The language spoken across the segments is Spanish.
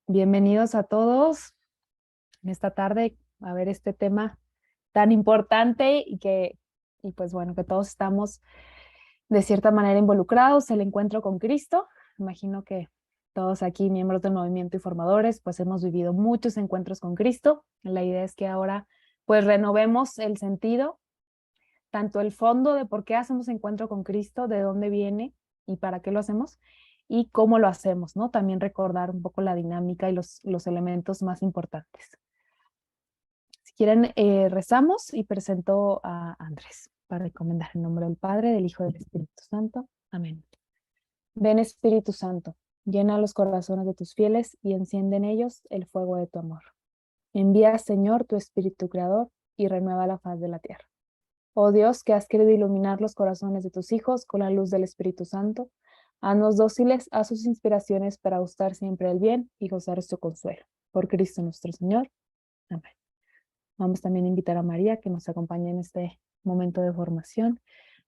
Bienvenidos a todos en esta tarde a ver este tema tan importante y pues bueno, que todos estamos de cierta manera involucrados, el encuentro con Cristo. Imagino que todos aquí, miembros del movimiento y formadores, pues hemos vivido muchos encuentros con Cristo. La idea es que ahora pues renovemos el sentido, tanto el fondo de por qué hacemos encuentro con Cristo, de dónde viene y para qué lo hacemos, y cómo lo hacemos, ¿no? También recordar un poco la dinámica y los elementos más importantes. Si quieren, rezamos y presento a Andrés para recomendar en nombre del Padre, del Hijo y del Espíritu Santo. Amén. Ven Espíritu Santo, llena los corazones de tus fieles y enciende en ellos el fuego de tu amor. Envía, Señor, tu Espíritu Creador y renueva la faz de la tierra. Oh Dios, que has querido iluminar los corazones de tus hijos con la luz del Espíritu Santo, haznos dóciles a sus inspiraciones para gustar siempre el bien y gozar su consuelo. Por Cristo nuestro Señor. Amén. Vamos también a invitar a María que nos acompañe en este momento de formación.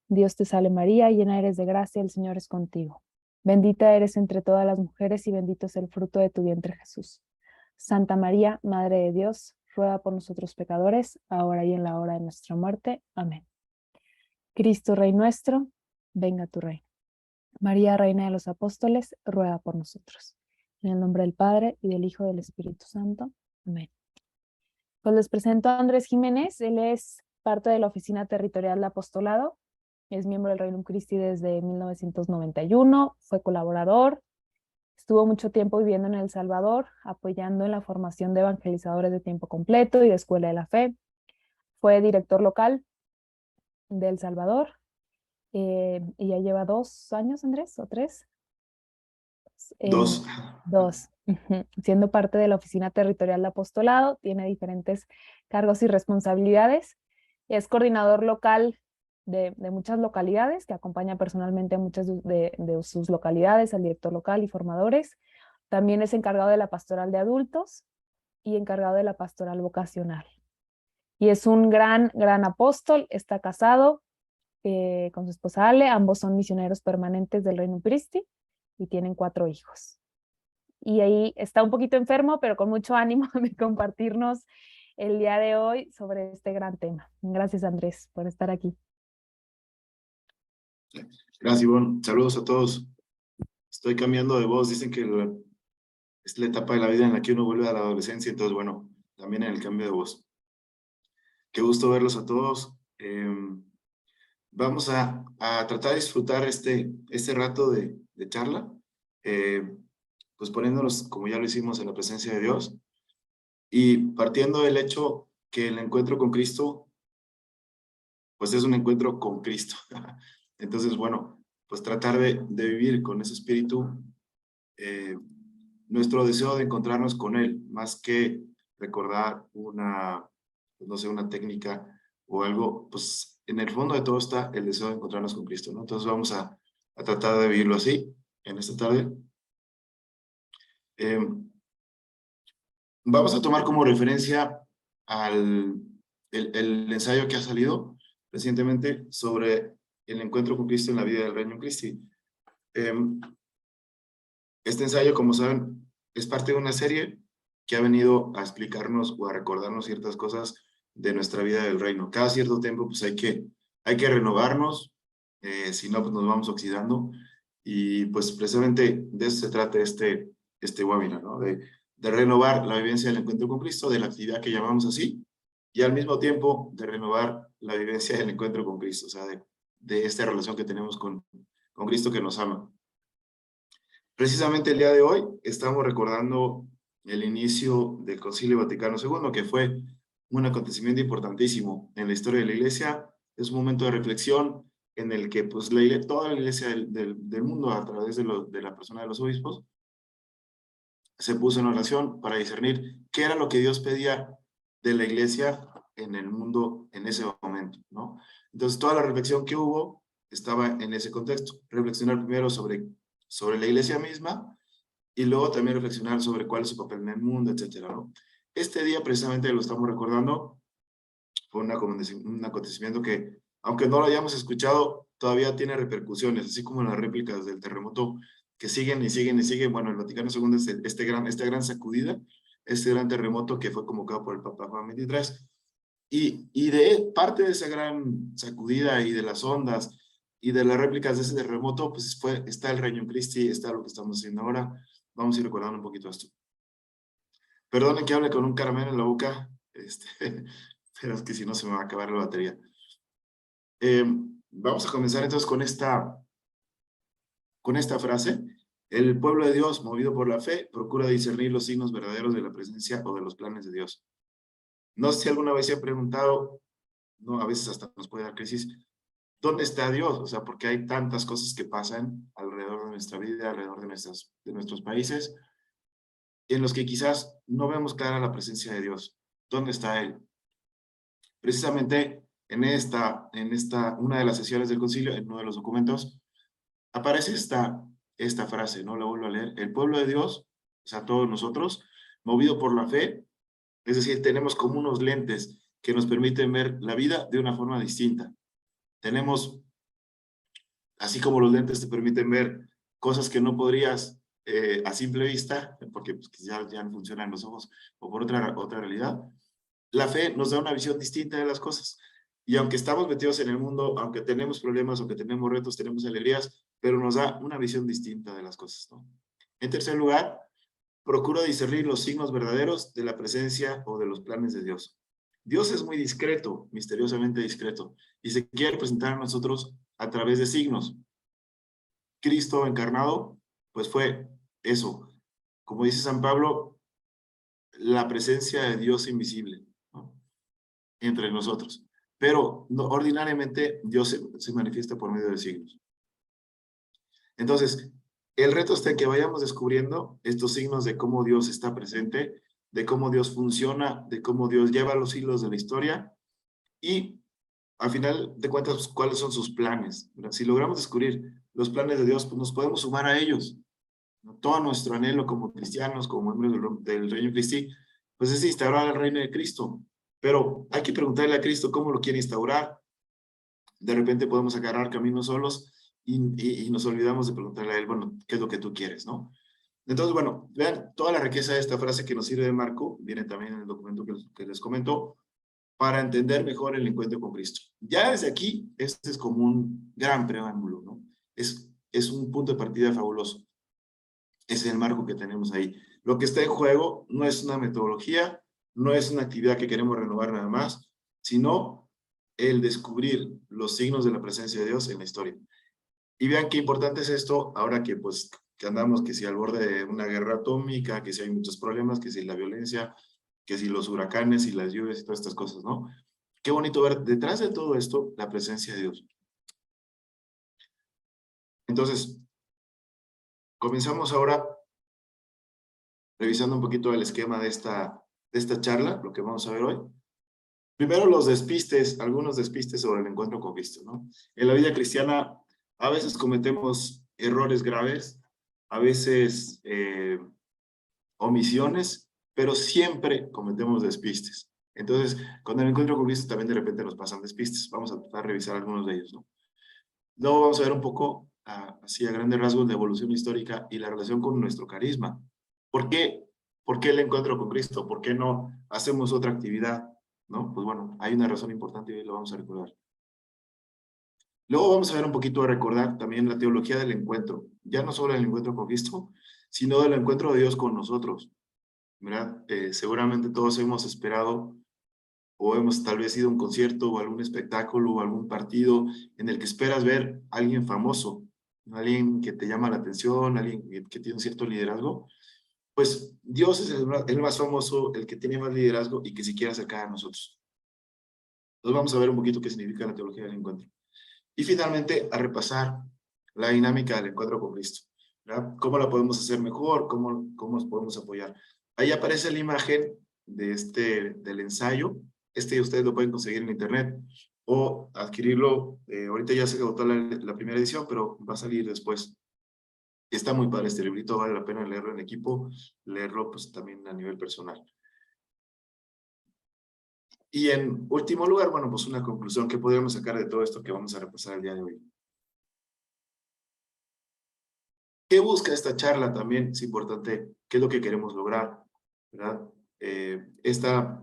Dios te salve María, llena eres de gracia, el Señor es contigo. Bendita eres entre todas las mujeres y bendito es el fruto de tu vientre Jesús. Santa María, Madre de Dios, ruega por nosotros pecadores, ahora y en la hora de nuestra muerte. Amén. Cristo Rey nuestro, venga tu reino. María, Reina de los Apóstoles, ruega por nosotros. En el nombre del Padre, y del Hijo, y del Espíritu Santo. Amén. Pues les presento a Andrés Jiménez. Él es parte de la Oficina Territorial de Apostolado. Es miembro del Reino Christi desde 1991. Fue colaborador. Estuvo mucho tiempo viviendo en El Salvador, apoyando en la formación de evangelizadores de tiempo completo y de Escuela de la Fe. Fue director local de El Salvador. Y ya lleva 2 años, Andrés, o 3. Eh, Dos. 2. Siendo parte de la Oficina Territorial de Apostolado, tiene diferentes cargos y responsabilidades. Es coordinador local de muchas localidades, que acompaña personalmente a muchas de sus localidades, al director local y formadores. También es encargado de la pastoral de adultos y encargado de la pastoral vocacional. Y es un gran apóstol, está casado con su esposa Ale, ambos son misioneros permanentes del Reino Christi y tienen 4 hijos. Y ahí está un poquito enfermo, pero con mucho ánimo de compartirnos el día de hoy sobre este gran tema. Gracias, Andrés, por estar aquí. Gracias, Ivonne. Saludos a todos. Estoy cambiando de voz. Dicen que es la etapa de la vida en la que uno vuelve a la adolescencia, entonces, bueno, también en el cambio de voz. Qué gusto verlos a todos. Vamos a tratar de disfrutar este rato de charla, pues poniéndonos, como ya lo hicimos, en la presencia de Dios y partiendo del hecho que el encuentro con Cristo, pues es un encuentro con Cristo. Entonces, bueno, pues tratar de vivir con ese espíritu nuestro deseo de encontrarnos con Él, más que recordar pues no sé, una técnica o algo, pues en el fondo de todo está el deseo de encontrarnos con Cristo, ¿no? Entonces vamos a tratar de vivirlo así en esta tarde. Eh, Vamos a tomar como referencia el ensayo que ha salido recientemente sobre el encuentro con Cristo en la vida del Reino Christi. Este ensayo, como saben, es parte de una serie que ha venido a explicarnos o a recordarnos ciertas cosas de nuestra vida del reino. Cada cierto tiempo pues hay que renovarnos, si no pues nos vamos oxidando y pues precisamente de eso se trata este webinar, ¿no? De renovar la vivencia del encuentro con Cristo, de la actividad que llamamos así, y al mismo tiempo de renovar la vivencia del encuentro con Cristo, o sea, de esta relación que tenemos con Cristo que nos ama. Precisamente el día de hoy estamos recordando el inicio del Concilio Vaticano II, que fue un acontecimiento importantísimo en la historia de la Iglesia. Es un momento de reflexión en el que pues, toda la Iglesia del mundo, a través de la persona de los obispos, se puso en oración para discernir qué era lo que Dios pedía de la Iglesia en el mundo en ese momento, ¿no? Entonces, toda la reflexión que hubo estaba en ese contexto. Reflexionar primero sobre la Iglesia misma y luego también reflexionar sobre cuál es su papel en el mundo, etcétera, ¿no? Este día precisamente lo estamos recordando, fue un acontecimiento que, aunque no lo hayamos escuchado, todavía tiene repercusiones, así como las réplicas del terremoto que siguen y siguen y siguen. Bueno, el Vaticano II es esta gran sacudida, este gran terremoto que fue convocado por el Papa Juan XXIII. Y de parte de esa gran sacudida y de las ondas y de las réplicas de ese terremoto, pues está el Regnum Christi, está lo que estamos haciendo ahora. Vamos a ir recordando un poquito esto. Perdonen que hable con un caramelo en la boca, pero es que si no se me va a acabar la batería. Vamos a comenzar entonces con esta frase. El pueblo de Dios, movido por la fe, procura discernir los signos verdaderos de la presencia o de los planes de Dios. No sé si alguna vez se ha preguntado, no, a veces hasta nos puede dar crisis, ¿dónde está Dios? O sea, porque hay tantas cosas que pasan alrededor de nuestra vida, alrededor de nuestros países, en los que quizás no vemos clara la presencia de Dios. ¿Dónde está Él? Precisamente en una de las sesiones del concilio, en uno de los documentos, aparece esta frase, ¿no? La vuelvo a leer. El pueblo de Dios, o sea, todos nosotros, movido por la fe, es decir, tenemos como unos lentes que nos permiten ver la vida de una forma distinta. Tenemos, así como los lentes te permiten ver cosas que no podrías a simple vista, porque pues, ya no funcionan los ojos, o por otra realidad, la fe nos da una visión distinta de las cosas. Y aunque estamos metidos en el mundo, aunque tenemos problemas, aunque tenemos retos, tenemos alegrías, pero nos da una visión distinta de las cosas, ¿no? En tercer lugar, procura discernir los signos verdaderos de la presencia o de los planes de Dios. Dios es muy discreto, misteriosamente discreto, y se quiere presentar a nosotros a través de signos. Cristo encarnado, pues fue eso. Como dice San Pablo, la presencia de Dios invisible, ¿no? Entre nosotros. Pero no, ordinariamente Dios se manifiesta por medio de signos. Entonces, el reto está en que vayamos descubriendo estos signos de cómo Dios está presente, de cómo Dios funciona, de cómo Dios lleva los hilos de la historia y, al final de cuentas, pues, cuáles son sus planes. Si logramos descubrir los planes de Dios, pues nos podemos sumar a ellos. Todo nuestro anhelo como cristianos, como miembros del Reino Christi, pues es instaurar el reino de Cristo. Pero hay que preguntarle a Cristo cómo lo quiere instaurar. De repente podemos agarrar caminos solos y nos olvidamos de preguntarle a él, bueno, ¿qué es lo que tú quieres, no? Entonces, bueno, vean, toda la riqueza de esta frase que nos sirve de marco, viene también en el documento que les comento, para entender mejor el encuentro con Cristo. Ya desde aquí, este es como un gran preámbulo, ¿no? Es un punto de partida fabuloso. Es el marco que tenemos ahí. Lo que está en juego no es una metodología, no es una actividad que queremos renovar nada más, sino el descubrir los signos de la presencia de Dios en la historia. Y vean qué importante es esto ahora que pues que andamos, que si al borde de una guerra atómica, que si hay muchos problemas, que si la violencia, que si los huracanes y las lluvias y todas estas cosas, ¿no? Qué bonito ver detrás de todo esto la presencia de Dios. Entonces, comenzamos ahora revisando un poquito el esquema de esta charla, lo que vamos a ver hoy. Primero los despistes, algunos despistes sobre el encuentro con Cristo, ¿no? En la vida cristiana a veces cometemos errores graves, a veces omisiones, pero siempre cometemos despistes. Entonces, con el encuentro con Cristo también de repente nos pasan despistes. Vamos a revisar algunos de ellos, ¿no? Luego vamos a ver un poco, así a grandes rasgos, la evolución histórica y la relación con nuestro carisma. ¿Por qué? ¿Por qué el encuentro con Cristo? ¿Por qué no hacemos otra actividad? ¿No? Pues bueno, hay una razón importante y hoy lo vamos a recordar. Luego vamos a ver un poquito de recordar también la teología del encuentro. Ya no solo el encuentro con Cristo, sino del encuentro de Dios con nosotros. ¿Verdad? Seguramente todos hemos esperado o hemos tal vez ido a un concierto o algún espectáculo o algún partido en el que esperas ver a alguien famoso, alguien que te llama la atención, alguien que tiene un cierto liderazgo. Pues Dios es el más famoso, el que tiene más liderazgo y que se quiere acercar a nosotros. Entonces vamos a ver un poquito qué significa la teología del encuentro. Y finalmente a repasar la dinámica del encuentro con Cristo, ¿verdad? ¿Cómo la podemos hacer mejor? ¿Cómo nos podemos apoyar? Ahí aparece la imagen del ensayo. Ustedes lo pueden conseguir en internet o adquirirlo. Ahorita ya se agotó la primera edición, pero va a salir después. Está muy padre este librito, vale la pena leerlo en equipo, leerlo pues también a nivel personal. Y en último lugar, bueno, pues una conclusión que podríamos sacar de todo esto que vamos a repasar el día de hoy. ¿Qué busca esta charla también? Es importante, ¿qué es lo que queremos lograr? ¿Verdad? Esto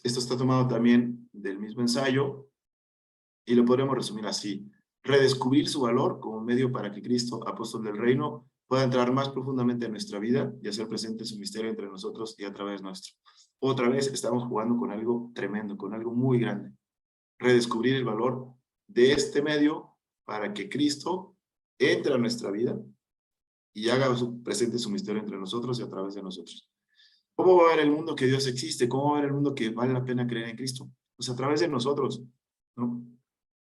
está tomado también del mismo ensayo y lo podemos resumir así. Redescubrir su valor como medio para que Cristo, apóstol del reino, pueda entrar más profundamente en nuestra vida y hacer presente su misterio entre nosotros y a través nuestro. Otra vez estamos jugando con algo tremendo, con algo muy grande. Redescubrir el valor de este medio para que Cristo entre a nuestra vida y haga presente su misterio entre nosotros y a través de nosotros. ¿Cómo va a ver el mundo que Dios existe? ¿Cómo va a ver el mundo que vale la pena creer en Cristo? Pues a través de nosotros, ¿no?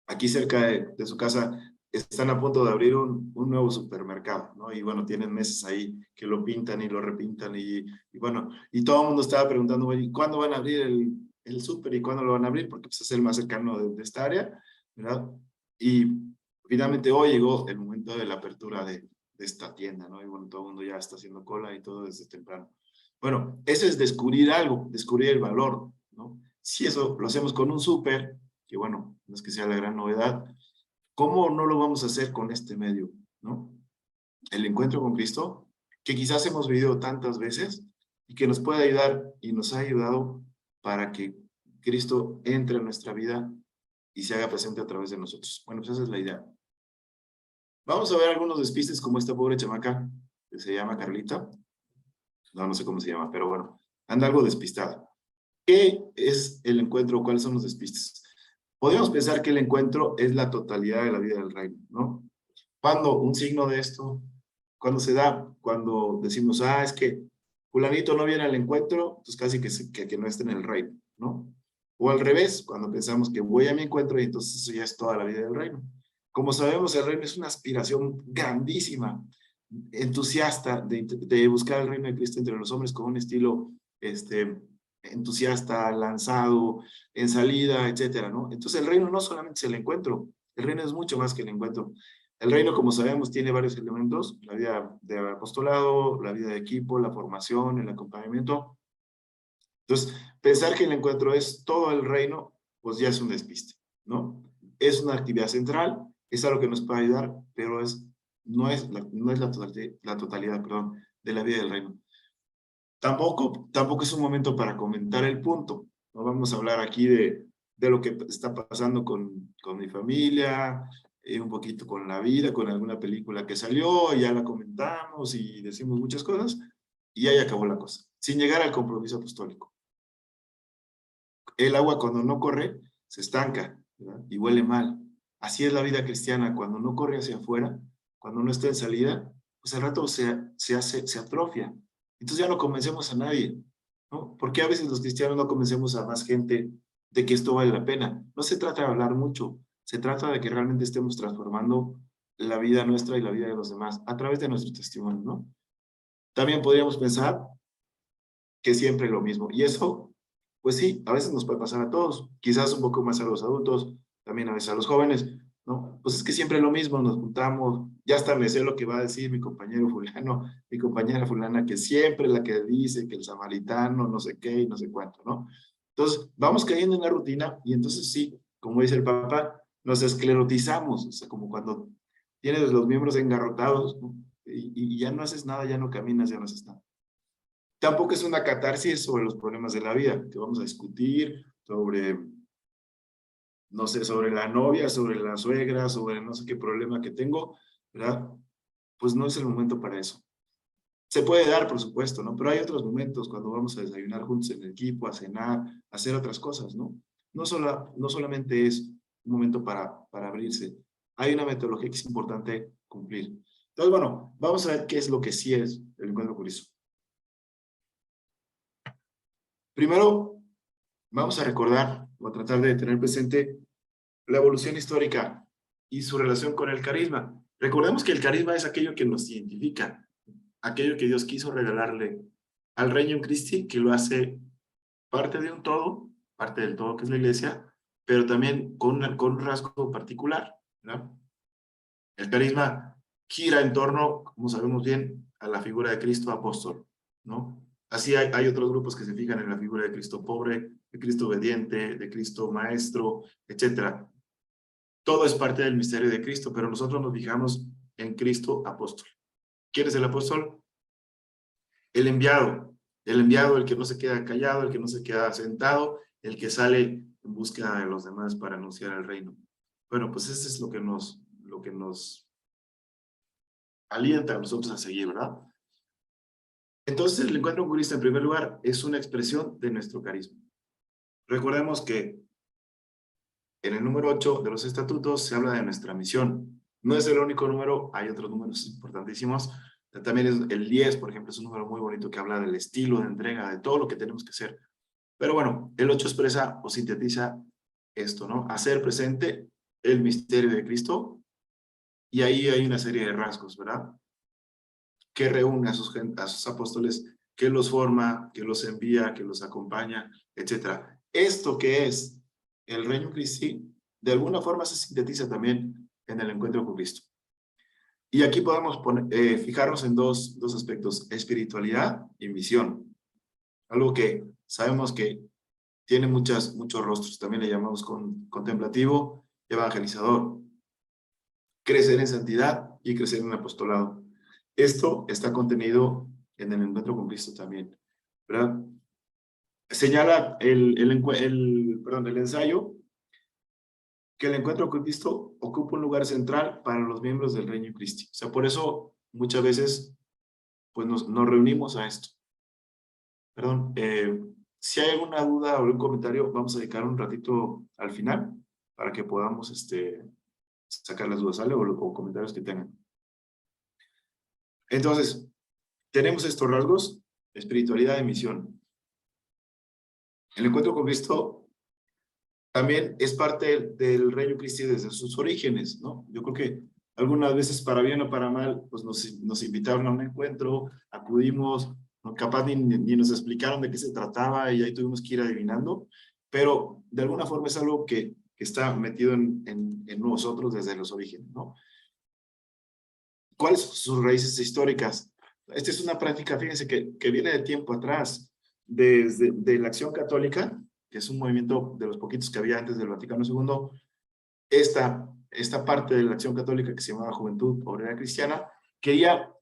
Aquí cerca de su casa están a punto de abrir un nuevo supermercado, ¿no? Y bueno, tienen meses ahí que lo pintan y lo repintan y bueno, y todo el mundo estaba preguntando, oye, ¿cuándo van a abrir el súper y cuándo lo van a abrir? Porque pues, es el más cercano de esta área, ¿verdad? Y finalmente hoy llegó el momento de la apertura de esta tienda, ¿no? Y bueno, todo el mundo ya está haciendo cola y todo desde temprano. Bueno, eso es descubrir algo, descubrir el valor, ¿no? Si eso lo hacemos con un súper, que bueno, no es que sea la gran novedad, ¿cómo no lo vamos a hacer con este medio, no? El encuentro con Cristo, que quizás hemos vivido tantas veces y que nos puede ayudar y nos ha ayudado para que Cristo entre en nuestra vida y se haga presente a través de nosotros. Bueno, pues esa es la idea. Vamos a ver algunos despistes como esta pobre chamaca que se llama Carlita. No sé cómo se llama, pero bueno, anda algo despistada. ¿Qué es el encuentro? ¿Cuáles son los despistes? Podemos pensar que el encuentro es la totalidad de la vida del reino, ¿no? Cuando un signo de esto, cuando se da, cuando decimos, es que fulanito no viene al encuentro, pues casi que no esté en el reino, ¿no? O al revés, cuando pensamos que voy a mi encuentro y entonces eso ya es toda la vida del reino. Como sabemos, el reino es una aspiración grandísima, entusiasta de buscar el reino de Cristo entre los hombres con un estilo entusiasta, lanzado, en salida, etcétera, ¿no? Entonces el reino no solamente es el encuentro, el reino es mucho más que el encuentro. El reino, como sabemos, tiene varios elementos, la vida de apostolado, la vida de equipo, la formación, el acompañamiento. Entonces, pensar que el encuentro es todo el reino, pues ya es un despiste, ¿no? Es una actividad central, es algo que nos puede ayudar, pero no es la totalidad, perdón, de la vida del reino. Tampoco es un momento para comentar el punto. No vamos a hablar aquí de lo que está pasando con mi familia, un poquito con la vida, con alguna película que salió, ya la comentamos y decimos muchas cosas, y ahí acabó la cosa, sin llegar al compromiso apostólico. El agua cuando no corre se estanca, ¿verdad? Y huele mal. Así es la vida cristiana, cuando no corre hacia afuera, cuando no está en salida, pues al rato se atrofia. Entonces ya no convencemos a nadie, ¿no? Porque a veces los cristianos no convencemos a más gente de que esto vale la pena. No se trata de hablar mucho, se trata de que realmente estemos transformando la vida nuestra y la vida de los demás a través de nuestro testimonio, ¿no? También podríamos pensar que siempre lo mismo. Y eso, pues sí, a veces nos puede pasar a todos, quizás un poco más a los adultos, también a veces a los jóvenes, ¿no? Pues es que siempre lo mismo, nos juntamos, ya hasta me sé lo que va a decir mi compañero fulano, mi compañera fulana, que siempre la que dice que el samaritano, no sé qué y no sé cuánto, ¿no? Entonces, vamos cayendo en la rutina y entonces sí, como dice el Papa, nos esclerotizamos, o sea, como cuando tienes los miembros engarrotados, ¿no? Y ya no haces nada, ya no caminas, ya no haces nada. Tampoco es una catarsis sobre los problemas de la vida, que vamos a discutir sobre, no sé, sobre la novia, sobre la suegra, sobre no sé qué problema que tengo, ¿verdad? Pues no es el momento para eso. Se puede dar, por supuesto, ¿no? Pero hay otros momentos cuando vamos a desayunar juntos en el equipo, a cenar, a hacer otras cosas, ¿no? No solamente es un momento para abrirse. Hay una metodología que es importante cumplir. Entonces, bueno, vamos a ver qué es lo que sí es el encuentro con Cristo. Primero, vamos a recordar o a tratar de tener presente la evolución histórica y su relación con el carisma. Recordemos que el carisma es aquello que nos identifica, aquello que Dios quiso regalarle al Reino Christi, que lo hace parte de un todo, parte del todo que es la iglesia, pero también con un rasgo particular, ¿no? El carisma gira en torno, como sabemos bien, a la figura de Cristo apóstol, ¿no? Así hay otros grupos que se fijan en la figura de Cristo pobre, de Cristo obediente, de Cristo maestro, etcétera. Todo es parte del misterio de Cristo, pero nosotros nos fijamos en Cristo apóstol. ¿Quién es el apóstol? El enviado, el que no se queda callado, el que no se queda sentado, el que sale en busca de los demás para anunciar el reino. Bueno, pues eso es lo que nos alienta a nosotros a seguir, ¿verdad? Entonces, el encuentro con Cristo, en primer lugar, es una expresión de nuestro carisma. Recordemos que en el número 8 de los estatutos se habla de nuestra misión. No es el único número, hay otros números importantísimos. También es el 10, por ejemplo, es un número muy bonito que habla del estilo de entrega, de todo lo que tenemos que hacer. Pero bueno, el 8 expresa o sintetiza esto, ¿no? Hacer presente el misterio de Cristo, y ahí hay una serie de rasgos, ¿verdad? Que reúne a sus apóstoles, que los forma, que los envía, que los acompaña, etc. Esto que es el Reino Christi, de alguna forma se sintetiza también en el encuentro con Cristo. Y aquí podemos fijarnos en dos aspectos, espiritualidad y misión. Algo que sabemos que tiene muchos rostros, también le llamamos contemplativo, evangelizador, crecer en santidad y crecer en apostolado. Esto está contenido en el encuentro con Cristo también, ¿verdad? Señala el ensayo que el encuentro con Cristo ocupa un lugar central para los miembros del Reino Christi. O sea, por eso muchas veces pues nos reunimos a esto. Perdón, si hay alguna duda o algún comentario, vamos a dedicar un ratito al final para que podamos sacar las dudas, ¿sale? O comentarios que tengan. Entonces, tenemos estos rasgos, espiritualidad y misión. El encuentro con Cristo también es parte del Reino Christi desde sus orígenes, ¿no? Yo creo que algunas veces, para bien o para mal, pues nos invitaron a un encuentro, acudimos, no, capaz ni nos explicaron de qué se trataba y ahí tuvimos que ir adivinando, pero de alguna forma es algo que está metido en nosotros desde los orígenes, ¿no? ¿Cuáles son sus raíces históricas? Esta es una práctica, fíjense, que viene de tiempo atrás, desde la Acción Católica, que es un movimiento de los poquitos que había antes del Vaticano II. Esta parte de la Acción Católica que se llamaba Juventud Obrera Cristiana, quería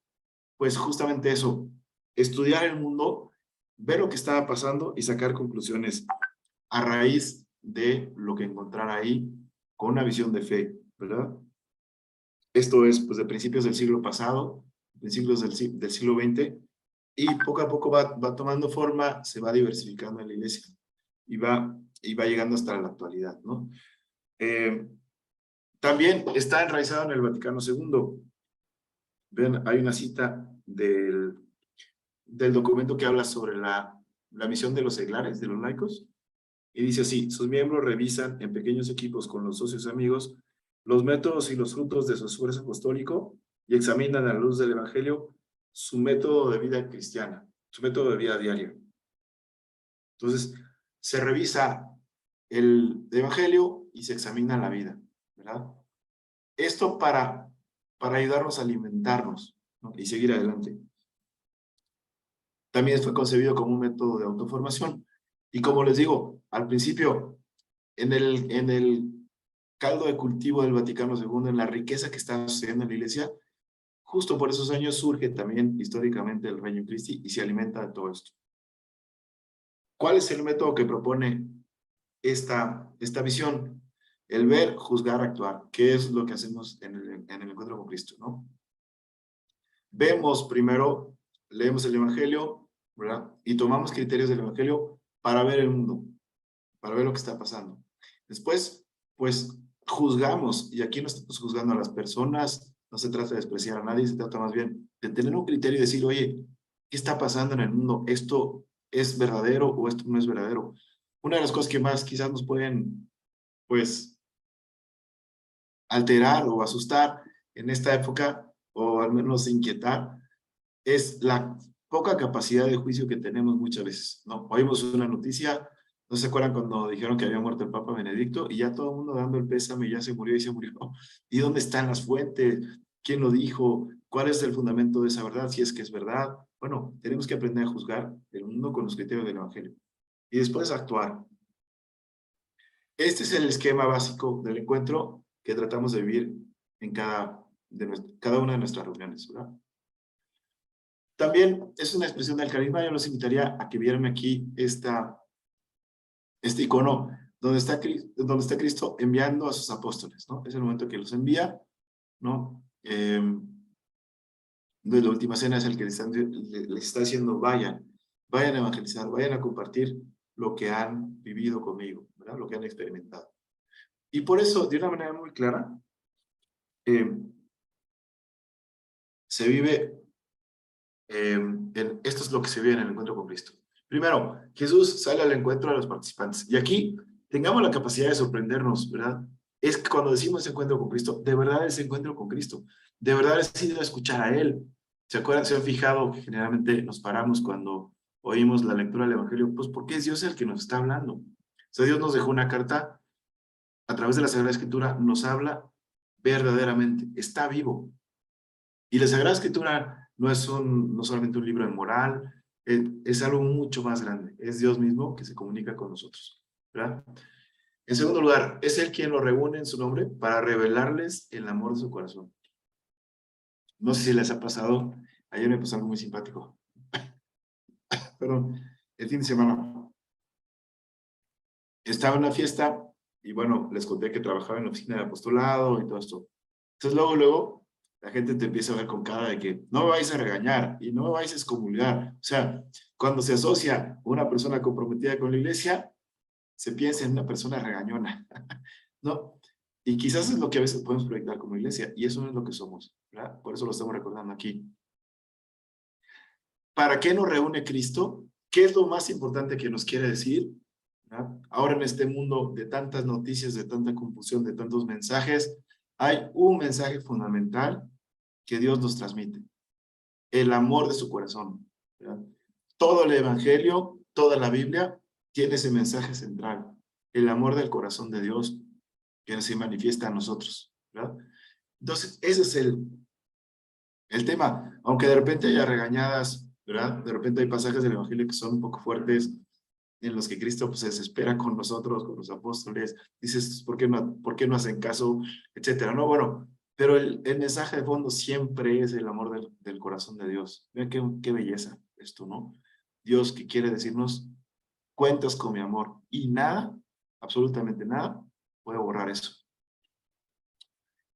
pues justamente eso, estudiar el mundo, ver lo que estaba pasando y sacar conclusiones a raíz de lo que encontrara ahí con una visión de fe, ¿verdad? Esto es pues de principios del siglo pasado, principios del siglo XX, y poco a poco va tomando forma, se va diversificando en la iglesia y va llegando hasta la actualidad, ¿no? También está enraizado en el Vaticano II. Ven, hay una cita del documento que habla sobre la misión de los seglares, de los laicos, y dice así: sus miembros revisan en pequeños equipos con los socios y amigos los métodos y los frutos de su esfuerzo apostólico y examinan a la luz del Evangelio su método de vida cristiana, su método de vida diaria. Entonces, se revisa el Evangelio y se examina la vida, ¿verdad? Esto para ayudarnos a alimentarnos, ¿no? Y seguir adelante. También fue concebido como un método de autoformación. Y como les digo, al principio, en el caldo de cultivo del Vaticano II, en la riqueza que está sucediendo en la iglesia, justo por esos años surge también históricamente el Reino Christi y se alimenta de todo esto. ¿Cuál es el método que propone esta visión? El ver, juzgar, actuar. ¿Qué es lo que hacemos en el encuentro con Cristo, no? Vemos primero, leemos el Evangelio, ¿verdad? Y tomamos criterios del Evangelio para ver el mundo, para ver lo que está pasando. Después, pues, juzgamos, y aquí no estamos juzgando a las personas, no se trata de despreciar a nadie, se trata más bien de tener un criterio y decir, oye, ¿qué está pasando en el mundo? ¿Esto es verdadero o esto no es verdadero? Una de las cosas que más quizás nos pueden, pues, alterar o asustar en esta época, o al menos inquietar, es la poca capacidad de juicio que tenemos muchas veces, ¿no? Oímos una noticia, ¿no se acuerdan cuando dijeron que había muerto el Papa Benedicto? Y ya todo el mundo dando el pésame, ya se murió y se murió. ¿Y dónde están las fuentes? ¿Quién lo dijo? ¿Cuál es el fundamento de esa verdad? Si es que es verdad. Bueno, tenemos que aprender a juzgar el mundo con los criterios del Evangelio. Y después actuar. Este es el esquema básico del encuentro que tratamos de vivir en cada una de nuestras reuniones, ¿verdad? También es una expresión del carisma. Yo los invitaría a que vieran aquí este icono donde está Cristo enviando a sus apóstoles, ¿no? Es el momento que los envía, ¿no? De la última cena es el que les está diciendo, vayan a evangelizar, vayan a compartir lo que han vivido conmigo, ¿verdad? Lo que han experimentado. Y por eso, de una manera muy clara, se vive, esto es lo que se vive en el encuentro con Cristo. Primero, Jesús sale al encuentro de los participantes. Y aquí tengamos la capacidad de sorprendernos, ¿verdad? Es que cuando decimos encuentro con Cristo, de verdad es encuentro con Cristo. De verdad es ir a escuchar a Él. ¿Se acuerdan? ¿Se han fijado que generalmente nos paramos cuando oímos la lectura del Evangelio? Pues porque es Dios el que nos está hablando. O sea, Dios nos dejó una carta a través de la Sagrada Escritura, nos habla verdaderamente, está vivo. Y la Sagrada Escritura no es no solamente un libro de moral, es algo mucho más grande. Es Dios mismo que se comunica con nosotros, ¿verdad? En segundo lugar, es Él quien los reúne en su nombre para revelarles el amor de su corazón. No sé si les ha pasado, ayer me pasó algo muy simpático. Perdón, el fin de semana. Estaba en una fiesta y bueno, les conté que trabajaba en la oficina de apostolado y todo esto. Entonces luego, la gente te empieza a ver con cara de que no me vais a regañar y no me vais a excomulgar. O sea, cuando se asocia una persona comprometida con la iglesia, se piensa en una persona regañona, ¿no? Y quizás es lo que a veces podemos proyectar como iglesia, y eso no es lo que somos, ¿verdad? Por eso lo estamos recordando aquí. ¿Para qué nos reúne Cristo? ¿Qué es lo más importante que nos quiere decir? ¿Verdad? Ahora en este mundo de tantas noticias, de tanta confusión, de tantos mensajes, hay un mensaje fundamental que Dios nos transmite. El amor de su corazón, ¿verdad? Todo el Evangelio, toda la Biblia, tiene ese mensaje central. El amor del corazón de Dios que se manifiesta a nosotros, ¿verdad? Entonces, ese es el tema. Aunque de repente haya regañadas, ¿verdad? De repente hay pasajes del Evangelio que son un poco fuertes, en los que Cristo pues, se desespera con nosotros, con los apóstoles, dices, ¿por qué no hacen caso? Etcétera, ¿no? Bueno, pero el mensaje de fondo siempre es el amor del corazón de Dios. Vean qué belleza esto, ¿no? Dios que quiere decirnos, cuentas con mi amor, y nada, absolutamente nada, puede borrar eso.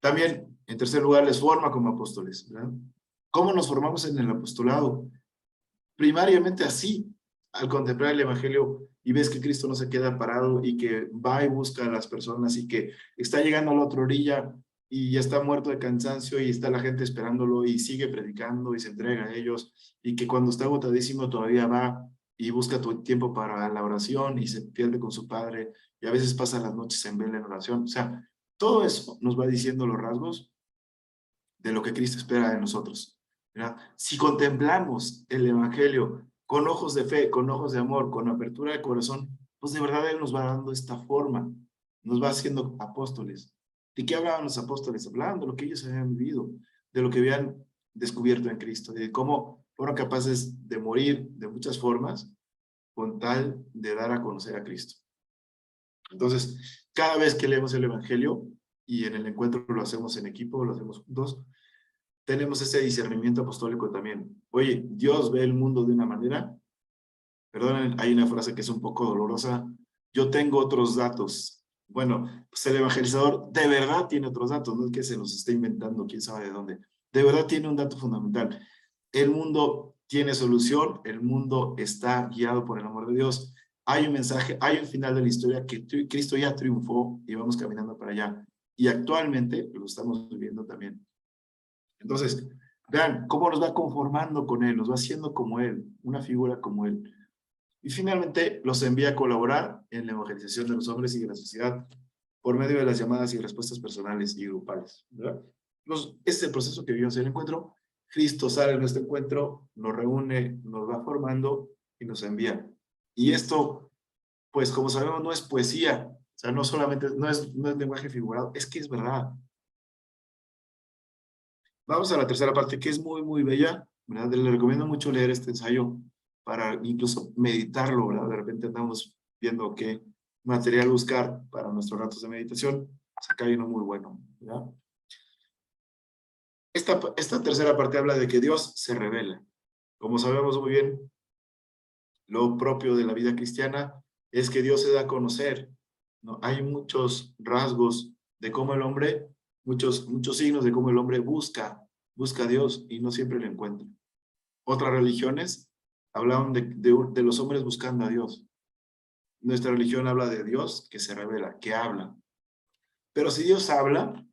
También, en tercer lugar, les forma como apóstoles, ¿verdad? ¿Cómo nos formamos en el apostolado? Primariamente así, al contemplar el Evangelio y ves que Cristo no se queda parado y que va y busca a las personas y que está llegando a la otra orilla y ya está muerto de cansancio y está la gente esperándolo y sigue predicando y se entrega a ellos, y que cuando está agotadísimo todavía va y busca tu tiempo para la oración y se pierde con su Padre y a veces pasa las noches en vela en oración. O sea, todo eso nos va diciendo los rasgos de lo que Cristo espera de nosotros, ¿verdad? Si contemplamos el Evangelio con ojos de fe, con ojos de amor, con apertura de corazón, pues de verdad Él nos va dando esta forma, nos va haciendo apóstoles. ¿De qué hablaban los apóstoles? Hablaban de lo que ellos habían vivido, de lo que habían descubierto en Cristo, de cómo fueron capaces de morir de muchas formas con tal de dar a conocer a Cristo. Entonces, cada vez que leemos el Evangelio, y en el encuentro lo hacemos en equipo, lo hacemos juntos, tenemos ese discernimiento apostólico también. Oye, Dios ve el mundo de una manera, perdonen, hay una frase que es un poco dolorosa, yo tengo otros datos. Bueno, pues el evangelizador de verdad tiene otros datos, no es que se los esté inventando, quién sabe de dónde. De verdad tiene un dato fundamental. El mundo tiene solución, el mundo está guiado por el amor de Dios. Hay un mensaje, hay un final de la historia que Cristo ya triunfó y vamos caminando para allá. Y actualmente lo estamos viviendo también. Entonces, vean cómo nos va conformando con Él, nos va haciendo como Él, una figura como Él. Y finalmente los envía a colaborar en la evangelización de los hombres y de la sociedad por medio de las llamadas y respuestas personales y grupales, ¿verdad? Este es el proceso que vivimos en el encuentro. Cristo sale en nuestro encuentro, nos reúne, nos va formando y nos envía. Y esto, pues como sabemos, no es poesía, o sea, no solamente, no es lenguaje figurado, es que es verdad. Vamos a la tercera parte, que es muy, muy bella, ¿verdad? Le recomiendo mucho leer este ensayo para incluso meditarlo, ¿verdad? De repente andamos viendo qué material buscar para nuestros ratos de meditación. Pues acá hay uno muy bueno, ¿verdad? Esta tercera parte habla de que Dios se revela. Como sabemos muy bien, lo propio de la vida cristiana es que Dios se da a conocer, ¿no? Hay muchos rasgos de cómo el hombre, muchos signos de cómo el hombre busca a Dios y no siempre lo encuentra. Otras religiones hablaban de los hombres buscando a Dios. Nuestra religión habla de Dios que se revela, que habla. Pero si Dios habla,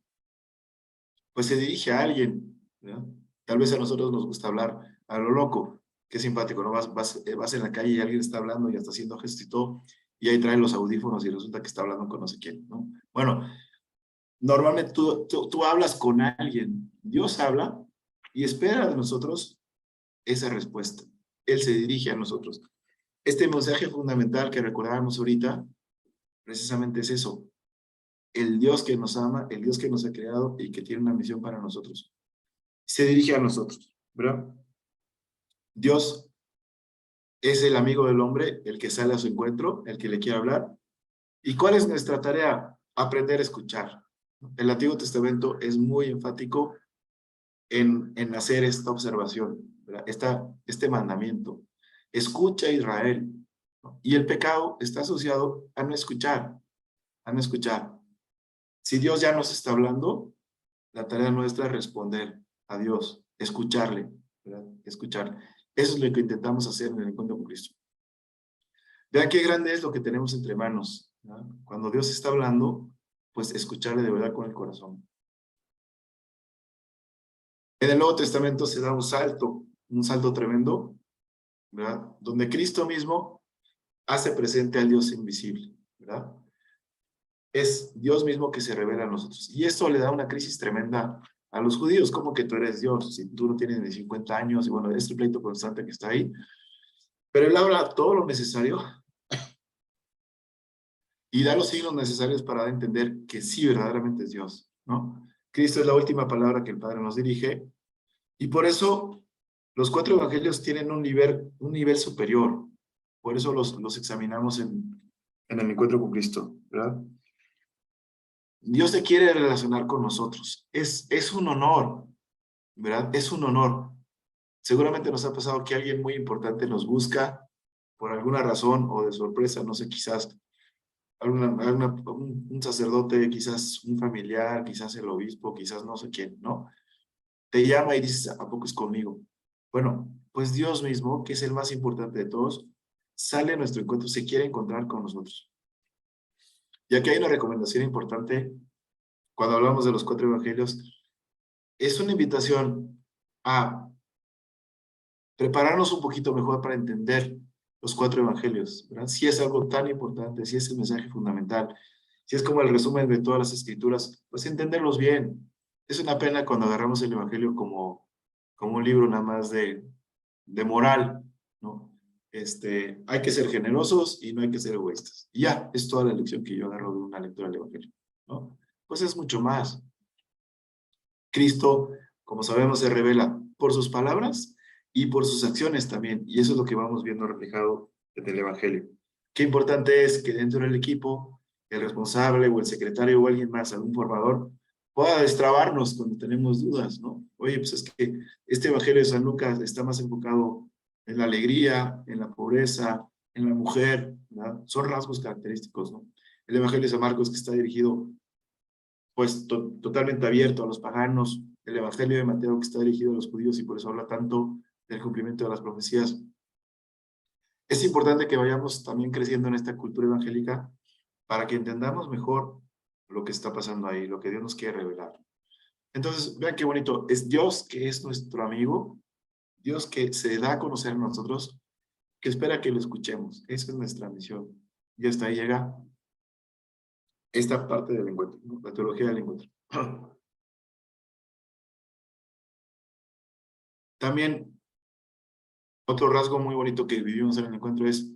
pues se dirige a alguien, ¿no? Tal vez a nosotros nos gusta hablar a lo loco, qué simpático, ¿no? Vas en la calle y alguien está hablando y está haciendo gesto y todo, y ahí trae los audífonos y resulta que está hablando con no sé quién, ¿no? Bueno, normalmente tú hablas con alguien, Dios habla y espera de nosotros esa respuesta. Él se dirige a nosotros. Este mensaje fundamental que recordábamos ahorita, precisamente es eso. El Dios que nos ama, el Dios que nos ha creado y que tiene una misión para nosotros. Se dirige a nosotros, ¿verdad? Dios es el amigo del hombre, el que sale a su encuentro, el que le quiere hablar. ¿Y cuál es nuestra tarea? Aprender a escuchar. El Antiguo Testamento es muy enfático en hacer esta observación, ¿verdad? Este mandamiento. Escucha Israel, ¿no? Y el pecado está asociado a no escuchar, a no escuchar. Si Dios ya nos está hablando, la tarea nuestra es responder a Dios, escucharle, ¿verdad? Escucharle. Eso es lo que intentamos hacer en el encuentro con Cristo. Vean qué grande es lo que tenemos entre manos, ¿verdad? Cuando Dios está hablando, pues escucharle de verdad con el corazón. En el Nuevo Testamento se da un salto tremendo, ¿verdad? Donde Cristo mismo hace presente al Dios invisible, ¿verdad? Es Dios mismo que se revela a nosotros. Y esto le da una crisis tremenda a los judíos. ¿Cómo que tú eres Dios? Si tú no tienes ni 50 años, y bueno, es el pleito constante que está ahí. Pero él habla todo lo necesario y da los signos necesarios para entender que sí, verdaderamente es Dios, ¿no? Cristo es la última palabra que el Padre nos dirige, y por eso los 4 evangelios tienen un nivel superior. Por eso los examinamos en el encuentro con Cristo, ¿verdad? Dios se quiere relacionar con nosotros. Es un honor, ¿verdad? Es un honor. Seguramente nos ha pasado que alguien muy importante nos busca por alguna razón o de sorpresa, no sé, quizás un sacerdote, quizás un familiar, quizás el obispo, quizás no sé quién, ¿no? Te llama y dices, ¿a poco es conmigo? Bueno, pues Dios mismo, que es el más importante de todos, sale a nuestro encuentro, se quiere encontrar con nosotros. Y aquí hay una recomendación importante cuando hablamos de los 4 evangelios. Es una invitación a prepararnos un poquito mejor para entender los 4 evangelios, ¿verdad? Si es algo tan importante, si es el mensaje fundamental, si es como el resumen de todas las escrituras, pues entenderlos bien. Es una pena cuando agarramos el evangelio como un libro nada más de moral, ¿no? Hay que ser generosos y no hay que ser egoístas. Y ya, es toda la lección que yo agarro de una lectura del evangelio, ¿no? Pues es mucho más. Cristo, como sabemos, se revela por sus palabras y por sus acciones también. Y eso es lo que vamos viendo reflejado en el Evangelio. Qué importante es que dentro del equipo, el responsable o el secretario o alguien más, algún formador, pueda destrabarnos cuando tenemos dudas, ¿no? Oye, pues es que este Evangelio de San Lucas está más enfocado en la alegría, en la pobreza, en la mujer, ¿verdad? Son rasgos característicos, ¿no? El Evangelio de San Marcos, que está dirigido pues totalmente abierto a los paganos, el Evangelio de Mateo que está dirigido a los judíos y por eso habla tanto del cumplimiento de las profecías. Es importante que vayamos también creciendo en esta cultura evangélica para que entendamos mejor lo que está pasando ahí, lo que Dios nos quiere revelar. Entonces, vean qué bonito, es Dios que es nuestro amigo, Dios que se da a conocer a nosotros, que espera que lo escuchemos. Esa es nuestra misión. Y hasta ahí llega esta parte del encuentro, ¿no? La teología del encuentro. También otro rasgo muy bonito que vivimos en el encuentro es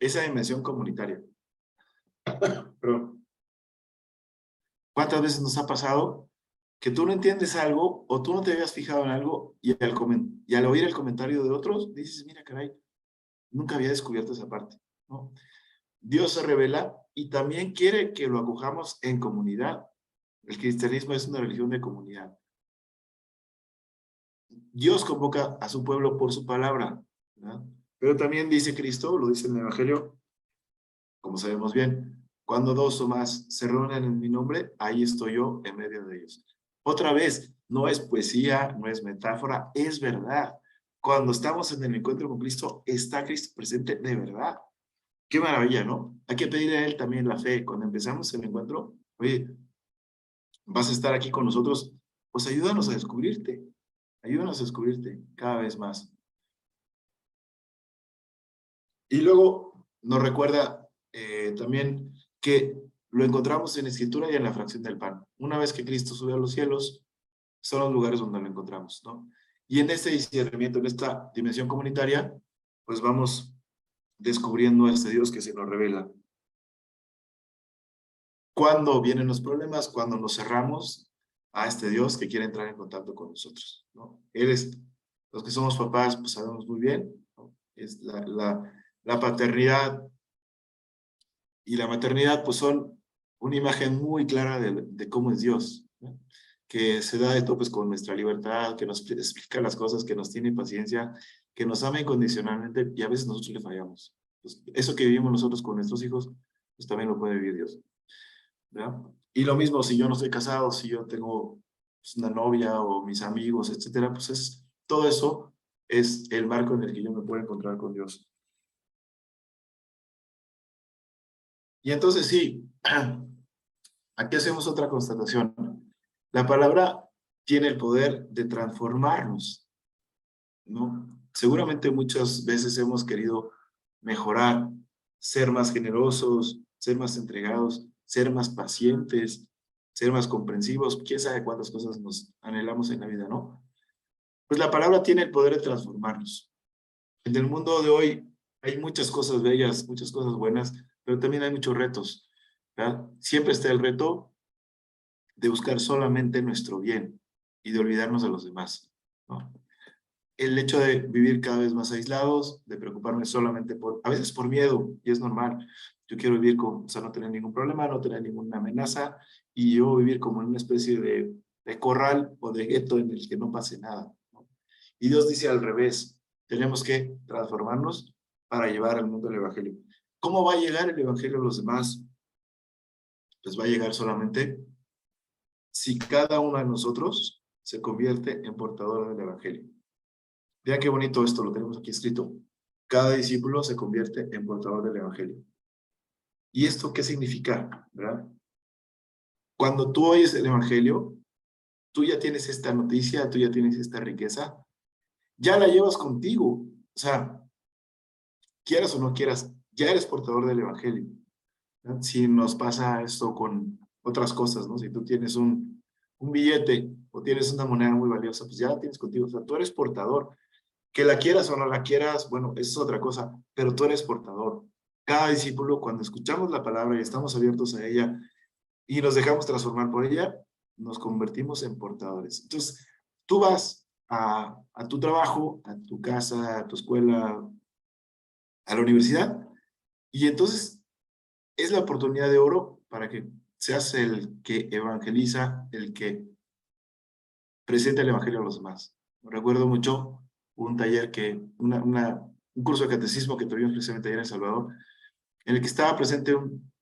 esa dimensión comunitaria. Pero, ¿cuántas veces nos ha pasado que tú no entiendes algo o tú no te habías fijado en algo y al oír el comentario de otros dices, mira, caray, nunca había descubierto esa parte, ¿no? Dios se revela y también quiere que lo acojamos en comunidad. El cristianismo es una religión de comunidad. Dios convoca a su pueblo por su palabra, ¿verdad? Pero también dice Cristo, lo dice en el Evangelio, como sabemos bien, cuando dos o más se reúnen en mi nombre, ahí estoy yo en medio de ellos. Otra vez, no es poesía, no es metáfora, es verdad. Cuando estamos en el encuentro con Cristo, está Cristo presente de verdad. Qué maravilla, ¿no? Hay que pedirle a Él también la fe. Cuando empezamos el encuentro, oye, vas a estar aquí con nosotros, pues ayúdanos a descubrirte cada vez más. Y luego nos recuerda también que lo encontramos en la Escritura y en la fracción del pan. Una vez que Cristo sube a los cielos, son los lugares donde lo encontramos, ¿no? Y en este discernimiento, en esta dimensión comunitaria, pues vamos descubriendo a este Dios que se nos revela. Cuando vienen los problemas, cuando nos cerramos a este Dios que quiere entrar en contacto con nosotros, ¿no? Los que somos papás, pues sabemos muy bien, ¿no? Es la paternidad y la maternidad, pues son una imagen muy clara de cómo es Dios, ¿no? Que se da de topes con nuestra libertad, que nos explica las cosas, que nos tiene paciencia, que nos ama incondicionalmente y a veces nosotros le fallamos. Pues eso que vivimos nosotros con nuestros hijos, pues también lo puede vivir Dios, ¿verdad? Y lo mismo si yo no estoy casado, si yo tengo pues, una novia o mis amigos, etcétera, pues todo eso es el marco en el que yo me puedo encontrar con Dios. Y entonces sí, aquí hacemos otra constatación. La palabra tiene el poder de transformarnos, ¿no? Seguramente muchas veces hemos querido mejorar, ser más generosos, ser más entregados, ser más pacientes, ser más comprensivos, quién sabe cuántas cosas nos anhelamos en la vida, ¿no? Pues la palabra tiene el poder de transformarnos. En el mundo de hoy hay muchas cosas bellas, muchas cosas buenas, pero también hay muchos retos, ¿verdad? Siempre está el reto de buscar solamente nuestro bien y de olvidarnos de los demás, ¿no? El hecho de vivir cada vez más aislados, de preocuparme solamente a veces por miedo, y es normal. Yo quiero vivir o sea, no tener ningún problema, no tener ninguna amenaza, y yo vivir como en una especie de corral o de gueto en el que no pase nada, ¿no? Y Dios dice al revés, tenemos que transformarnos para llevar al mundo el Evangelio. ¿Cómo va a llegar el Evangelio a los demás? Pues va a llegar solamente si cada uno de nosotros se convierte en portador del Evangelio. Vean qué bonito esto, lo tenemos aquí escrito. Cada discípulo se convierte en portador del Evangelio. ¿Y esto qué significa? ¿Verdad? Cuando tú oyes el Evangelio, tú ya tienes esta noticia, tú ya tienes esta riqueza, ya la llevas contigo. O sea, quieras o no quieras, ya eres portador del Evangelio, ¿verdad? Si nos pasa esto con otras cosas, ¿no? Si tú tienes un billete o tienes una moneda muy valiosa, pues ya la tienes contigo. O sea, tú eres portador. Que la quieras o no la quieras, bueno, eso es otra cosa, pero tú eres portador. Cada discípulo, cuando escuchamos la palabra y estamos abiertos a ella y nos dejamos transformar por ella, nos convertimos en portadores. Entonces, tú vas a tu trabajo, a tu casa, a tu escuela, a la universidad, y entonces es la oportunidad de oro para que seas el que evangeliza, el que presenta el evangelio a los demás. Recuerdo mucho un taller un curso de catecismo que tuvimos precisamente allá en El Salvador, en el que estaba presente un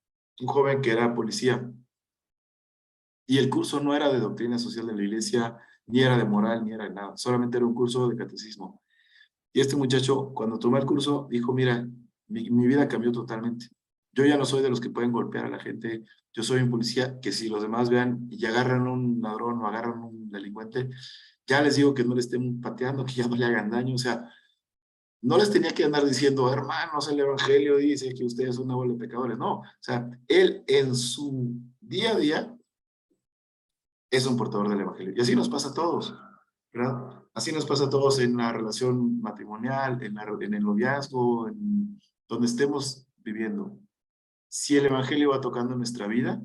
joven que era policía, y el curso no era de doctrina social de la iglesia, ni era de moral, ni era de nada, solamente era un curso de catecismo. Y este muchacho, cuando tomó el curso, dijo, mira, mi vida cambió totalmente. Yo ya no soy de los que pueden golpear a la gente, yo soy un policía que si los demás vean y agarran un ladrón o agarran un delincuente, ya les digo que no le estén pateando, que ya no le hagan daño, o sea, no les tenía que andar diciendo, hermanos, el Evangelio dice que ustedes son una bola de pecadores. No, o sea, él en su día a día es un portador del Evangelio. Y así nos pasa a todos, ¿verdad? Así nos pasa a todos en la relación matrimonial, en el noviazgo, en donde estemos viviendo. Si el Evangelio va tocando nuestra vida,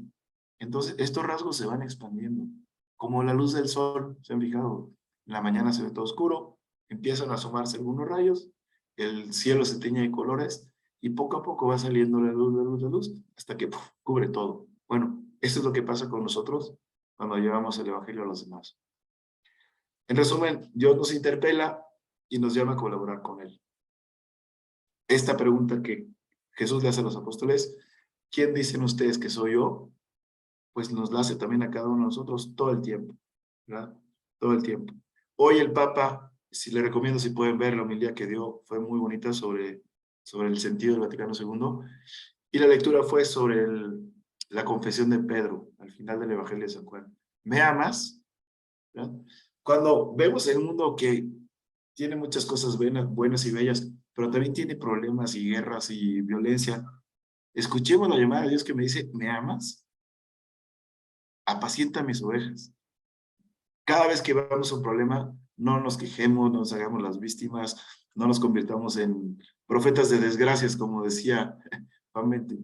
entonces estos rasgos se van expandiendo. Como la luz del sol, ¿se han fijado? En la mañana se ve todo oscuro, empiezan a asomarse algunos rayos, el cielo se tiñe de colores y poco a poco va saliendo la luz, la luz, la luz, hasta que ¡puf! Cubre todo. Bueno, eso es lo que pasa con nosotros cuando llevamos el Evangelio a los demás. En resumen, Dios nos interpela y nos llama a colaborar con Él. Esta pregunta que Jesús le hace a los apóstoles, ¿quién dicen ustedes que soy yo? Pues nos la hace también a cada uno de nosotros todo el tiempo, ¿verdad? Todo el tiempo. Hoy el Papa, si le recomiendo, si pueden ver la homilía que dio, fue muy bonita sobre el sentido del Vaticano II, y la lectura fue sobre la confesión de Pedro, al final del Evangelio de San Juan. ¿Me amas? ¿verdad? Cuando vemos el mundo que tiene muchas cosas buenas y bellas, pero también tiene problemas y guerras y violencia, escuchemos la llamada de Dios que me dice, ¿me amas? Apacienta mis ovejas. Cada vez que veamos un problema, no nos quejemos, no nos hagamos las víctimas, no nos convirtamos en profetas de desgracias, como decía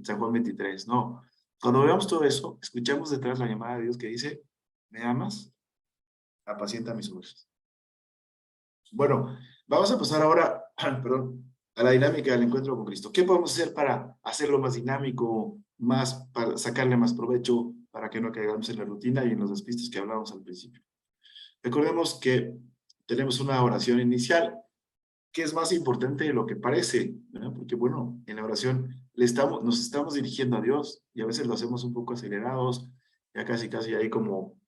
San Juan 23. No, cuando veamos todo eso, escuchamos detrás la llamada de Dios que dice, ¿me amas? Apacienta mis ovejas. Bueno, vamos a pasar ahora, perdón, a la dinámica del encuentro con Cristo. ¿Qué podemos hacer para hacerlo más dinámico, para sacarle más provecho, para que no caigamos en la rutina y en los despistes que hablábamos al principio? Recordemos que tenemos una oración inicial, que es más importante de lo que parece, ¿verdad? Porque bueno, en la oración nos estamos dirigiendo a Dios y a veces lo hacemos un poco acelerados, ya casi hay como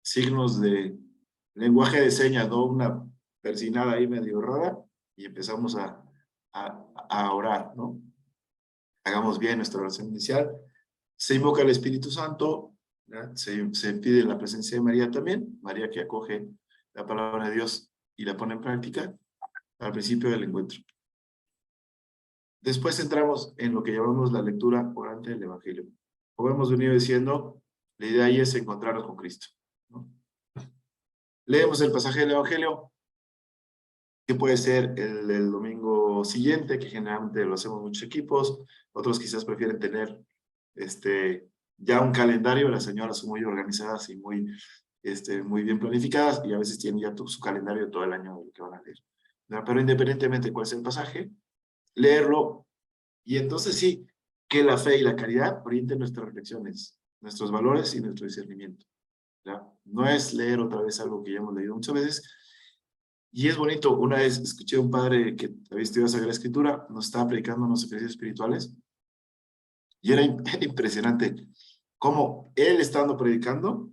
signos de lenguaje de señas, ¿no? Una persinada ahí medio rara y empezamos a orar, ¿no? Hagamos bien nuestra oración inicial. Se invoca al Espíritu Santo, se pide la presencia de María también, María que acoge la palabra de Dios y la pone en práctica al principio del encuentro. Después entramos en lo que llamamos la lectura orante del Evangelio. Como hemos venido diciendo, la idea ahí es encontrarnos con Cristo, ¿no? Leemos el pasaje del Evangelio, que puede ser el domingo siguiente, que generalmente lo hacemos muchos equipos, otros quizás prefieren tener ya un calendario, las señoras son muy organizadas y muy bien planificadas, y a veces tienen ya su calendario todo el año de lo que van a leer. ¿No? Pero independientemente de cuál sea el pasaje, leerlo, y entonces sí, que la fe y la caridad orienten nuestras reflexiones, nuestros valores y nuestro discernimiento. ¿Ya? No es leer otra vez algo que ya hemos leído muchas veces. Y es bonito, una vez escuché a un padre que había estudiado Sagrada Escritura, nos estaba predicando unos ejercicios espirituales, y era impresionante cómo él, estando predicando,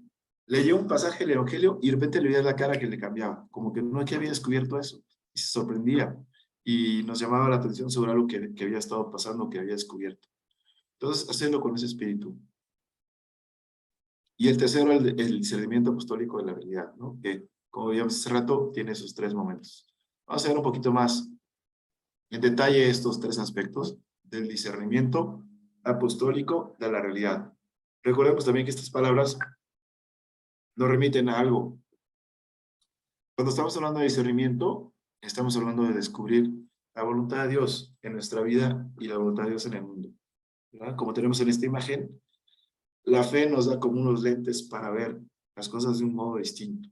leyó un pasaje del Evangelio y de repente le veía la cara que le cambiaba, como que no que había descubierto eso, y se sorprendía, y nos llamaba la atención sobre algo que había estado pasando, que había descubierto. Entonces, hacerlo con ese espíritu. Y el tercero, el discernimiento apostólico de la realidad, ¿no? Que, como veíamos hace rato, tiene esos tres momentos. Vamos a ver un poquito más en detalle estos tres aspectos del discernimiento apostólico de la realidad. Recordemos también que estas palabras nos remiten a algo. Cuando estamos hablando de discernimiento, estamos hablando de descubrir la voluntad de Dios en nuestra vida y la voluntad de Dios en el mundo, ¿verdad? Como tenemos en esta imagen, la fe nos da como unos lentes para ver las cosas de un modo distinto,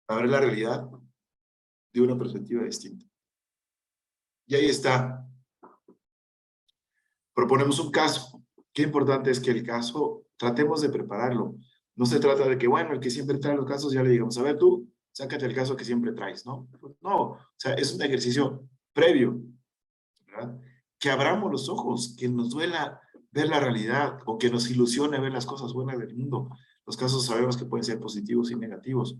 para ver la realidad de una perspectiva distinta. Y ahí está. Proponemos un caso. Qué importante es que el caso tratemos de prepararlo. No se trata de que, bueno, el que siempre trae los casos ya le digamos, a ver tú, sácate el caso que siempre traes, ¿no? No, o sea, es un ejercicio previo, ¿verdad? Que abramos los ojos, que nos duela ver la realidad o que nos ilusione ver las cosas buenas del mundo. Los casos sabemos que pueden ser positivos y negativos.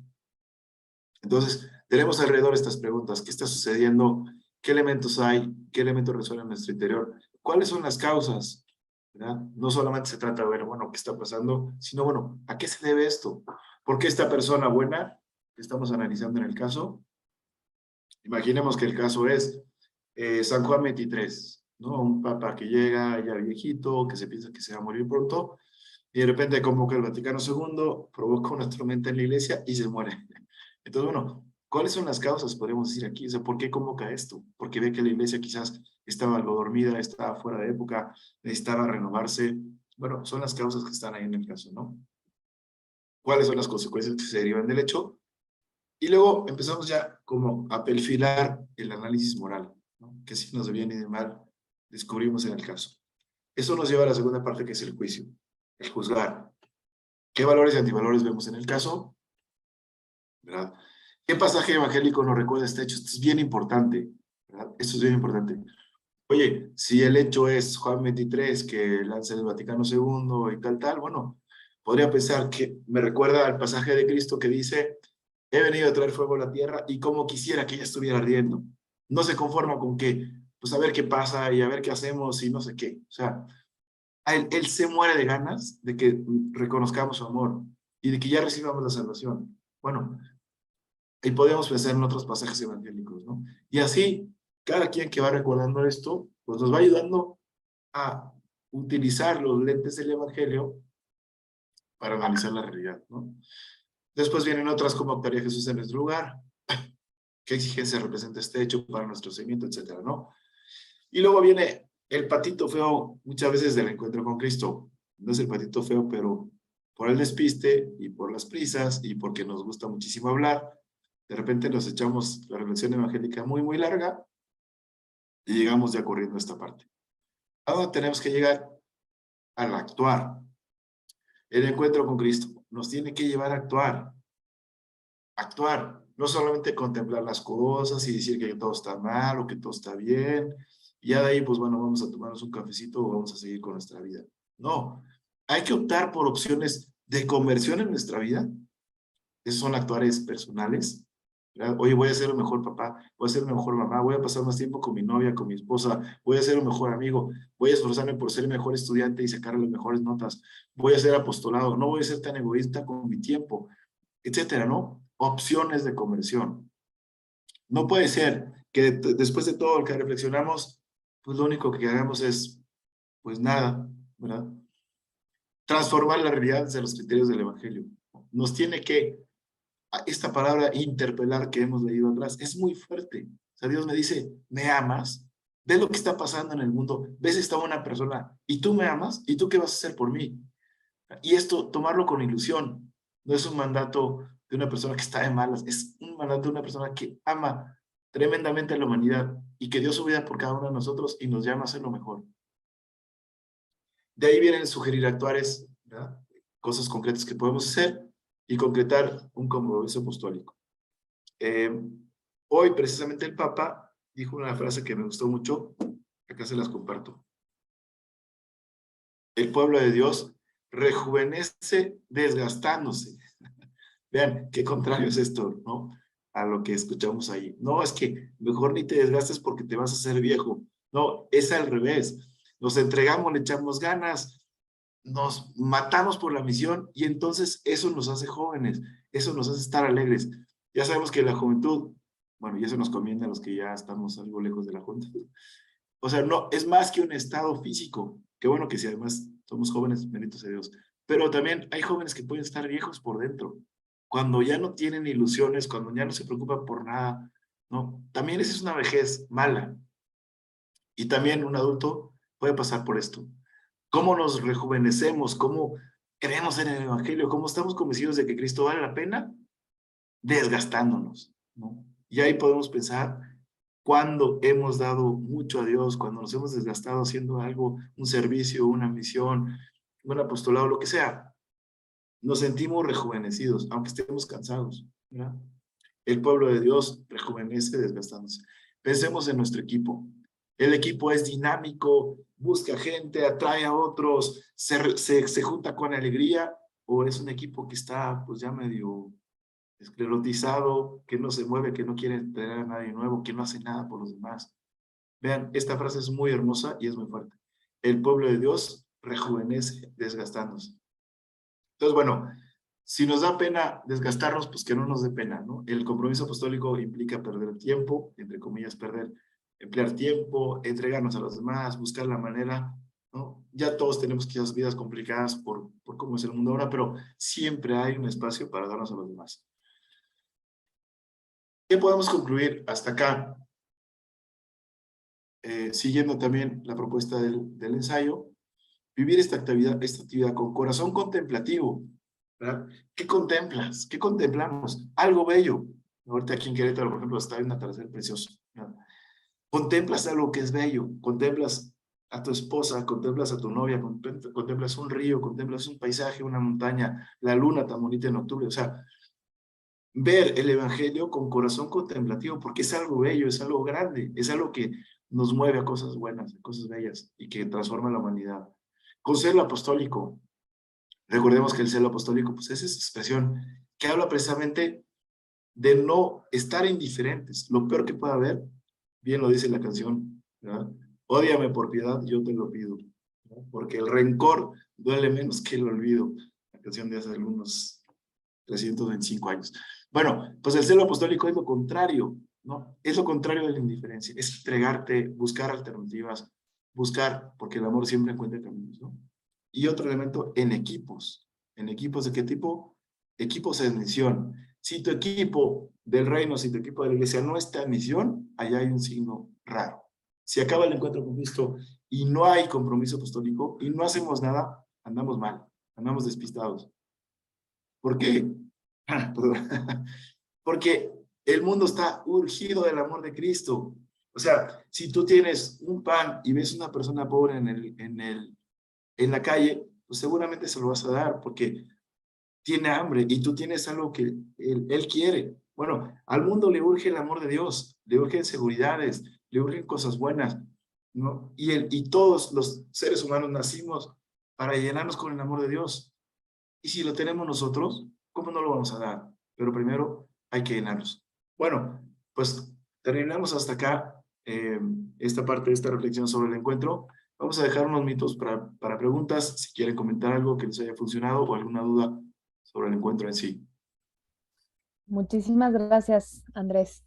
Entonces, tenemos alrededor estas preguntas. ¿Qué está sucediendo? ¿Qué elementos hay? ¿Qué elementos resuenan en nuestro interior? ¿Cuáles son las causas? ¿Verdad? No solamente se trata de ver, bueno, qué está pasando, sino, bueno, ¿a qué se debe esto? ¿Por qué esta persona buena que estamos analizando en el caso? Imaginemos que el caso es San Juan 23, ¿no? Un papa que llega ya viejito, que se piensa que se va a morir pronto, y de repente convoca el Vaticano II, provoca una tormenta en la iglesia y se muere. Entonces, bueno, ¿cuáles son las causas, podemos decir aquí? O sea, ¿por qué convoca esto? Porque ve que la iglesia quizás estaba algo dormida, estaba fuera de época, necesitaba renovarse. Bueno, son las causas que están ahí en el caso, ¿no? ¿Cuáles son las consecuencias que se derivan del hecho? Y luego empezamos ya como a perfilar el análisis moral, ¿no? ¿Qué signos de bien y de mal descubrimos en el caso? Eso nos lleva a la segunda parte, que es el juicio, el juzgar. ¿Qué valores y antivalores vemos en el caso? ¿Verdad? ¿Qué pasaje evangélico nos recuerda este hecho? Esto es bien importante, ¿verdad? Esto es bien importante. Oye, si el hecho es Juan 23, que lanza el Vaticano II y tal, bueno, podría pensar que me recuerda al pasaje de Cristo que dice, he venido a traer fuego a la tierra y como quisiera que ella estuviera ardiendo. No se conforma con que, pues a ver qué pasa y a ver qué hacemos y no sé qué. O sea, él se muere de ganas de que reconozcamos su amor y de que ya recibamos la salvación. Bueno, y podemos pensar en otros pasajes evangélicos, ¿no? Y así, cada quien que va recordando esto, pues nos va ayudando a utilizar los lentes del evangelio para analizar la realidad, ¿no? Después vienen otras como actuaría Jesús en nuestro lugar, qué exigencia representa este hecho para nuestro seguimiento, etcétera, ¿no? Y luego viene el patito feo, muchas veces del encuentro con Cristo. No es el patito feo, pero por el despiste y por las prisas y porque nos gusta muchísimo hablar, de repente nos echamos la reflexión evangélica muy, muy larga y llegamos ya corriendo a esta parte. Ahora tenemos que llegar al actuar. El encuentro con Cristo nos tiene que llevar a actuar. Actuar, no solamente contemplar las cosas y decir que todo está mal o que todo está bien, y ya de ahí, pues bueno, vamos a tomarnos un cafecito o vamos a seguir con nuestra vida. No, hay que optar por opciones de conversión en nuestra vida. Esos son actuares personales. ¿Verdad? Oye, voy a ser un mejor papá, voy a ser una mejor mamá, voy a pasar más tiempo con mi novia, con mi esposa, voy a ser un mejor amigo, voy a esforzarme por ser el mejor estudiante y sacar las mejores notas, voy a ser apostolado, no voy a ser tan egoísta con mi tiempo, etcétera, ¿no? Opciones de conversión. No puede ser que después de todo lo que reflexionamos, pues lo único que hagamos es, pues nada, ¿verdad? Transformar la realidad desde los criterios del Evangelio. Nos tiene que, esta palabra interpelar que hemos leído atrás, es muy fuerte. O sea, Dios me dice, ¿me amas? ¿Ves lo que está pasando en el mundo? ¿Ves esta una persona? ¿Y tú me amas? ¿Y tú qué vas a hacer por mí? Y esto, tomarlo con ilusión. No es un mandato de una persona que está de malas, es un mandato de una persona que ama tremendamente a la humanidad y que dio su vida por cada uno de nosotros y nos llama a hacer lo mejor. De ahí vienen sugerir actuares, ¿verdad? Cosas concretas que podemos hacer y concretar un compromiso apostólico. Hoy, precisamente, el Papa dijo una frase que me gustó mucho, acá se las comparto. El pueblo de Dios rejuvenece desgastándose. Vean, qué contrario es esto, ¿no? A lo que escuchamos ahí. No, es que mejor ni te desgastes porque te vas a hacer viejo. No, es al revés. Nos entregamos, le echamos ganas, nos matamos por la misión y entonces eso nos hace jóvenes, eso nos hace estar alegres. Ya sabemos que la juventud, bueno, y eso nos conviene a los que ya estamos algo lejos de la juventud. O sea, no, es más que un estado físico. Qué bueno que si además somos jóvenes, bendito sea Dios. Pero también hay jóvenes que pueden estar viejos por dentro. Cuando ya no tienen ilusiones, cuando ya no se preocupan por nada, ¿no? También esa es una vejez mala. Y también un adulto puede pasar por esto. ¿Cómo nos rejuvenecemos? ¿Cómo creemos en el Evangelio? ¿Cómo estamos convencidos de que Cristo vale la pena? Desgastándonos, ¿no? Y ahí podemos pensar cuando hemos dado mucho a Dios, cuando nos hemos desgastado haciendo algo, un servicio, una misión, un apostolado, lo que sea, nos sentimos rejuvenecidos, aunque estemos cansados, ¿verdad? El pueblo de Dios rejuvenece desgastándose. Pensemos en nuestro equipo. El equipo es dinámico, busca gente, atrae a otros, se junta con alegría, o es un equipo que está pues ya medio esclerotizado, que no se mueve, que no quiere tener a nadie nuevo, que no hace nada por los demás. Vean, esta frase es muy hermosa y es muy fuerte. El pueblo de Dios rejuvenece desgastándose. Entonces, bueno, si nos da pena desgastarnos, pues que no nos dé pena, ¿no? El compromiso apostólico implica perder tiempo, entre comillas, emplear tiempo, entregarnos a los demás, buscar la manera, ¿no? Ya todos tenemos quizás vidas complicadas por cómo es el mundo ahora, pero siempre hay un espacio para darnos a los demás. ¿Qué podemos concluir hasta acá? Siguiendo también la propuesta del ensayo, vivir esta actividad con corazón contemplativo, ¿verdad? ¿Qué contemplas? ¿Qué contemplamos? Algo bello. Ahorita aquí en Querétaro, por ejemplo, está un atardecer precioso, ¿verdad? Contemplas algo que es bello, contemplas a tu esposa, contemplas a tu novia, contemplas un río, contemplas un paisaje, una montaña, la luna tan bonita en octubre, o sea, ver el evangelio con corazón contemplativo, porque es algo bello, es algo grande, es algo que nos mueve a cosas buenas, a cosas bellas y que transforma la humanidad. Con celo apostólico, recordemos que el celo apostólico pues es esa expresión que habla precisamente de no estar indiferentes. Lo peor que pueda haber, bien lo dice la canción, ¿verdad? Ódiame por piedad, yo te lo pido, ¿no? Porque el rencor duele menos que el olvido. La canción de hace algunos 325 años. Bueno, pues el celo apostólico es lo contrario, ¿no? Es lo contrario de la indiferencia, es entregarte, buscar alternativas, buscar, porque el amor siempre encuentra caminos, ¿no? Y otro elemento, en equipos. ¿En equipos de qué tipo? Equipos en misión. Si tu equipo del reino, si tu equipo de la iglesia no está en misión, allá hay un signo raro. Si acaba el encuentro con Cristo y no hay compromiso apostólico y no hacemos nada, andamos mal, andamos despistados. ¿Por qué? Porque el mundo está urgido del amor de Cristo. O sea, si tú tienes un pan y ves una persona pobre en la calle, pues seguramente se lo vas a dar porque tiene hambre y tú tienes algo que él quiere. Bueno, al mundo le urge el amor de Dios, le urgen seguridades, le urgen cosas buenas, ¿no? Y todos los seres humanos nacimos para llenarnos con el amor de Dios. Y si lo tenemos nosotros, ¿cómo no lo vamos a dar? Pero primero hay que llenarnos. Bueno, pues terminamos hasta acá esta parte de esta reflexión sobre el encuentro. Vamos a dejar unos minutos para preguntas, si quieren comentar algo que les haya funcionado o alguna duda sobre el encuentro en sí. Muchísimas gracias, Andrés.